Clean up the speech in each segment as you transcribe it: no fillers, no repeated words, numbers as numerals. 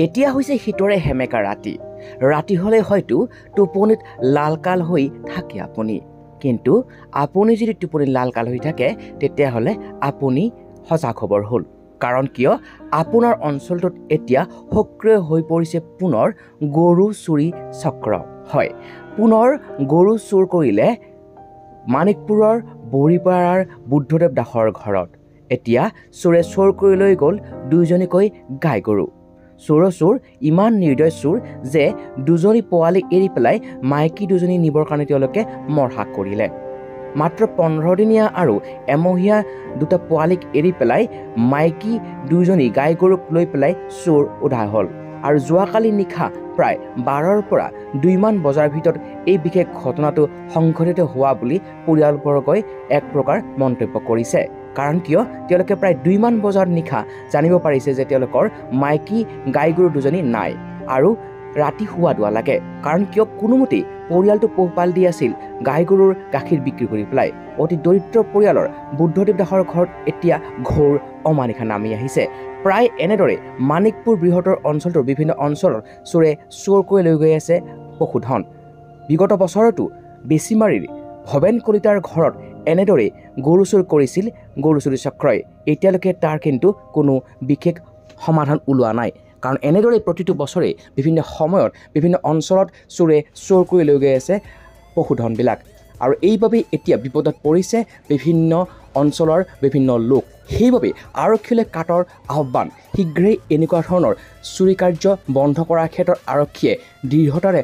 এতিয়া হৈছে শীতৰে হেমেকা ৰাতি হলে হয়তো টোপনিত লালকাল হৈ থাকে আপুনি, কিন্তু আপুনি যদি টোপনিত লালকাল হৈ থাকে তেতিয়াহ'লে আপুনি সজাগ খবৰ হ'ল। কাৰণ কিয় আপোনাৰ অঞ্চলটোত এতিয়া সক্ৰিয় হৈ পৰিছে পুনৰ গৰু চুৰি চক্ৰ। হয়, পুনৰ গৰু চুৰ কৰিলে মানিকপুৰৰ বৰিপাৰাৰ বুদ্ধদেৱ দাসৰ ঘৰত। এতিয়া চোৰে চোৰ কৰি লৈ গ'ল 2জনীকৈ গাই গৰু। চোৰ ইমান নিৰ্দয় চোৰ যে 2জনী পোৱালীক এৰি পেলাই মাইকী 2জনী নিবৰ কাৰণে তেওঁলোকে মৰহাক কৰিলে। মাত্ৰ 15 দিনীয়া আৰু এমহীয়া 2টা পোৱালীক এৰি পেলাই মাইকী 2জনী গাই গৰুক লৈ পেলাই চোৰ উধাই হ'ল। আৰু যোৱাকালি নিশা প্ৰায় 12ৰ পৰা 2মান বজাৰ ভিতৰত এই বিশেষ ঘটনাটো সংঘটিত হোৱা বুলি পৰিয়ালবৰ্গই এক প্ৰকাৰ মন্তব্য কৰিছে। কাৰণ কিয় তেওঁলোকে প্ৰায় 2মান বজাৰ নিশা জানিব পাৰিছে যে তেওঁলোকৰ মাইকী গাই গৰু 2জনী নাই আৰু ৰাতি শুৱা দুৱা লাগে। কাৰণ কিয় কোনোমতেই পৰিয়ালটো পোহপাল দি আছিল গাই গৰুৰ গাখীৰ বিক্ৰী কৰি পেলাই। অতি দৰিদ্ৰ পৰিয়ালৰ বুদ্ধদেৱ দাসৰ ঘৰত এতিয়া ঘোৰ অমানিশা নামি আহিছে। প্ৰায় এনেদৰে মানিকপুৰ বৃহত্তৰ অঞ্চলটোৰ বিভিন্ন অঞ্চলত চোৰে চোৰ কৰি লৈ গৈ আছে পশুধন। বিগত বছৰতো বেছিমাৰীৰ ভৱেন কলিতাৰ ঘৰত এনেদৰে গৰু চুৰ কৰিছিল গৰু চুৰি চক্ৰই। এতিয়ালৈকে তাৰ কিন্তু কোনো বিশেষ সমাধান ওলোৱা নাই। কাৰণ এনেদৰে প্ৰতিটো বছৰে বিভিন্ন সময়ত বিভিন্ন অঞ্চলত চোৰে চোৰ কৰি লৈ গৈ আছে পশুধনবিলাক। আৰু এইবাবেই এতিয়া বিপদত পৰিছে বিভিন্ন অঞ্চলৰ বিভিন্ন লোক। সেইবাবে আৰক্ষীলৈ কাটৰ আহ্বান, শীঘ্ৰেই এনেকুৱা ধৰণৰ চুৰি কাৰ্য বন্ধ কৰাৰ ক্ষেত্ৰত আৰক্ষীয়ে দৃঢ়তাৰে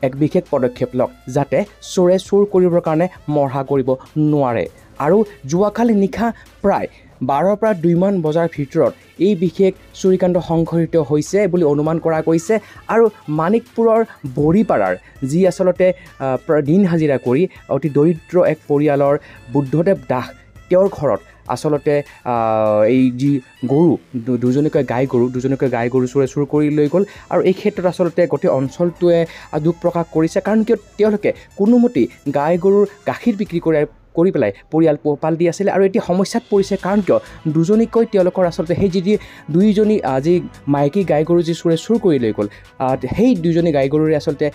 এক বিশেষ পদক্ষেপ লওক, যাতে চোৰে চোৰ কৰিবৰ কাৰণে মৰহা কৰিব নোৱাৰে। আৰু যোৱাকালি নিশা প্ৰায় 12ৰ পৰা 2মান বজাৰ ভিতৰত এই বিশেষ চুৰিকাণ্ড সংঘটিত হৈছে বুলি অনুমান কৰা গৈছে। আৰু মানিকপুৰৰ বৰিপাৰাৰ যি আচলতে দিন হাজিৰা কৰি অতি দৰিদ্ৰ এক পৰিয়ালৰ বুদ্ধদেৱ দাস, তেওঁৰ ঘৰত আচলতে এই যি গৰু 2জনীকৈ গাই গৰু চোৰে চুৰ কৰি লৈ গ'ল। আৰু এই ক্ষেত্ৰত আচলতে গোটেই অঞ্চলটোৱে দুখ প্ৰকাশ কৰিছে। কাৰণ কিয় তেওঁলোকে কোনোমতেই গাই গৰুৰ গাখীৰ বিক্ৰী কৰি পেলাই পৰিয়াল পোহপাল দি আছিলে। আৰু এতিয়া সমস্যাত পৰিছে। কাৰণ কিয় 2জনীকৈ তেওঁলোকৰ আচলতে সেই যি 2জনী যি মাইকী গাই গৰু যি চোৰে চুৰ কৰি লৈ গ'ল, সেই 2জনী গাই গৰুৰে আচলতে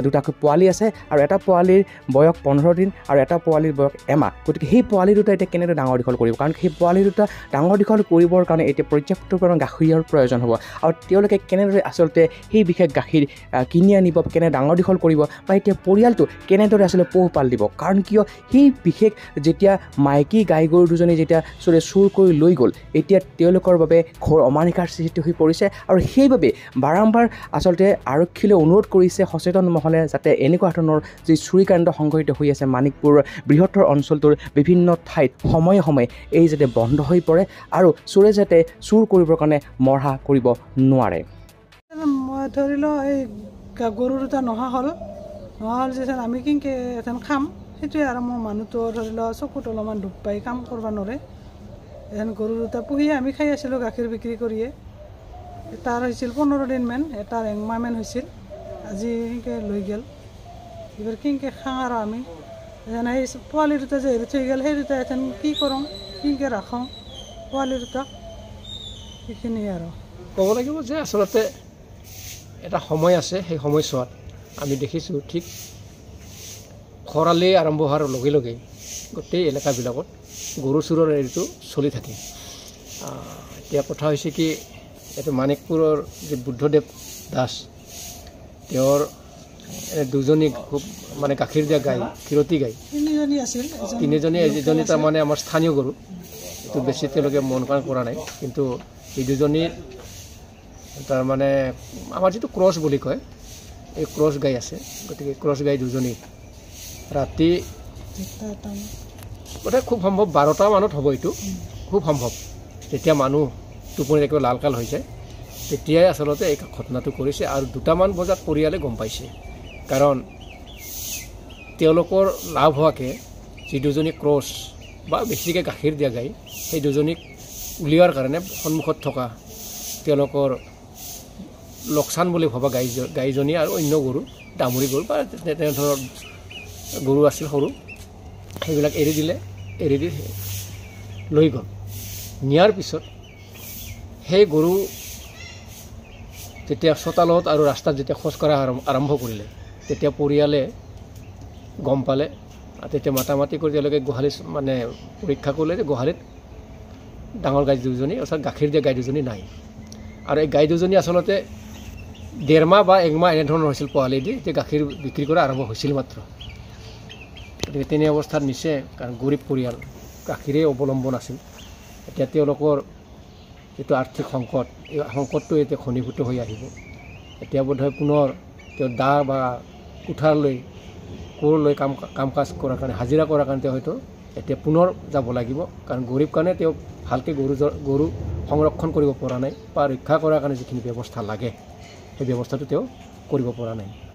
2টাকৈ পোৱালি আছে। আৰু এটা পোৱালিৰ বয়স 15 দিন আৰু এটা পোৱালিৰ বয়স এমাহ। গতিকে সেই পোৱালি দুটা এতিয়া কেনেদৰে ডাঙৰ দীঘল কৰিব? কাৰণ সেই পোৱালি দুটা ডাঙৰ দীঘল কৰিবৰ কাৰণে এতিয়া পৰ্যাপ্ত পৰিমাণৰ গাখীৰৰ প্ৰয়োজন হ'ব। আৰু তেওঁলোকে কেনেদৰে আচলতে সেই বিশেষ গাখীৰ কিনি আনিব, কেনে ডাঙৰ দীঘল কৰিব, বা এতিয়া পৰিয়ালটো কেনেদৰে আচলতে পোহপাল দিব? কাৰণ কিয় সেই বিশেষ যেতিয়া মাইকী গাই গৰু 2জনী যেতিয়া চোৰে চুৰ কৰি লৈ গ'ল, এতিয়া তেওঁলোকৰ বাবে ঘোৰ অমানিশাৰ সৃষ্টি হৈ পৰিছে। আৰু সেইবাবে বাৰম্বাৰ আচলতে আৰক্ষীলৈ অনুৰোধ কৰিছে সচেতন মহলে, যাতে এনেকুৱা ধৰণৰ যি চুৰিকাণ্ড সংঘটিত হৈ আছে মানিকপুৰ বৃহত্তৰ অঞ্চলটোৰ বিভিন্ন ঠাইত সময়ে সময়ে এই যাতে বন্ধ হৈ পৰে আৰু চোৰে যাতে চুৰ কৰিবৰ কাৰণে মৰহা কৰিব নোৱাৰে। মই ধৰি লওঁ এই গৰু 2টা নহা হ'ল যে আমি কিনকে এখন খাম, সেইটোৱে। আৰু মোৰ মানুহটো ধৰি লওক চকুত অলপমান দুখ পাই কাম কৰিব নোৱাৰে। এখন গৰু 2টা পুহিয়ে আমি খাই আছিলোঁ গাখীৰ বিক্ৰী কৰিয়ে। এটাৰ হৈছিল 15 দিনমান, এটাৰ 1 মাহমান হৈছিল। আজি সেনেকৈ লৈ গ'ল। এইবাৰ কিনকে খাওঁ আৰু আমি সেই পোৱালি 2টা যে এৰি থৈ গ'ল, সেই 2টা এখন কি কৰোঁ, কিনকে ৰাখোঁ পোৱালি 2টাক, সেইখিনিয়ে আৰু ক'ব লাগিব যে আচলতে এটা সময় আছে। সেই সময়ছোৱাত আমি দেখিছোঁ ঠিক খৰালি আৰম্ভ হোৱাৰ লগে লগে গোটেই এলেকাবিলাকত গৰু চোৰৰ হেৰিটো চলি থাকে। এতিয়া কথা হৈছে কি, এইটো মানিকপুৰৰ যি বুদ্ধদেৱ দাস, তেওঁৰ 2জনী খুব মানে গাখীৰ দিয়া গাই, ক্ষীৰতী গাই 3জনী আছিল। 3জনী, এজনী তাৰমানে আমাৰ স্থানীয় গৰু, এইটো বেছি তেওঁলোকে মন কৰা নাই। কিন্তু এই 2জনীৰ তাৰমানে আমাৰ যিটো ক্ৰছ বুলি কয়, এই ক্ৰছ গাই আছে। গতিকে ক্ৰছ গাই 2জনী ৰাতি বোধহয় খুব সম্ভৱ 12টা মানত হ'ব। এইটো খুব সম্ভৱ যেতিয়া মানুহ টোপনি একেবাৰে লালকাল হৈ যায়, তেতিয়াই আচলতে এই ঘটনাটো কৰিছে। আৰু 2টামান বজাত পৰিয়ালে গম পাইছে। কাৰণ তেওঁলোকৰ লাভ হোৱাকৈ যি 2জনী ক্ৰছ বা বেছিকৈ গাখীৰ দিয়া গাই, সেই 2জনীক উলিওৱাৰ কাৰণে সন্মুখত থকা তেওঁলোকৰ লোকচান বুলি ভবা গাইজনী আৰু অন্য গৰু, দামুৰী গৰু বা তেনেধৰণৰ গৰু আছিল সৰু, সেইবিলাক এৰি দিলে। এৰি দি লৈ গ'ল। নিয়াৰ পিছত সেই গৰু যেতিয়া চোতালত আৰু ৰাস্তাত যেতিয়া খোজকঢ়া আৰম্ভ কৰিলে তেতিয়া পৰিয়ালে গম পালে আৰু তেতিয়া মাতামাতি কৰি তেওঁলোকে গোহালি মানে পৰীক্ষা কৰিলে যে গোহালিত ডাঙৰ গাই দুজনী অৰ্থাৎ গাখীৰ দিয়া গাই দুজনী নাই আৰু এই গাই দুজনী আচলতে 1.5 মাহ বা 1 মাহ এনেধৰণৰ হৈছিল পোৱালি দি যে গাখীৰ বিক্ৰী কৰা আৰম্ভ হৈছিল মাত্ৰ গতিকে তেনে অৱস্থাত নিছে কাৰণ গৰীব পৰিয়াল গাখীৰেই অৱলম্বন আছিল এতিয়া তেওঁলোকৰ যিটো আৰ্থিক সংকট এই সংকটটো এতিয়া ঘনীভূত হৈ আহিব এতিয়া বোধহয় পুনৰ তেওঁ দা বা কুঠাৰ লৈ কোৰ লৈ কাম কাজ কৰাৰ কাৰণে হাজিৰা কৰাৰ কাৰণে হয়তো এতিয়া পুনৰ যাব লাগিব কাৰণ গৰীব কাৰণে তেওঁ ভালকৈ গৰু সংৰক্ষণ কৰিব পৰা নাই বা ৰক্ষা কৰাৰ কাৰণে যিখিনি ব্যৱস্থা লাগে সেই ব্যৱস্থাটো তেওঁ কৰিব পৰা নাই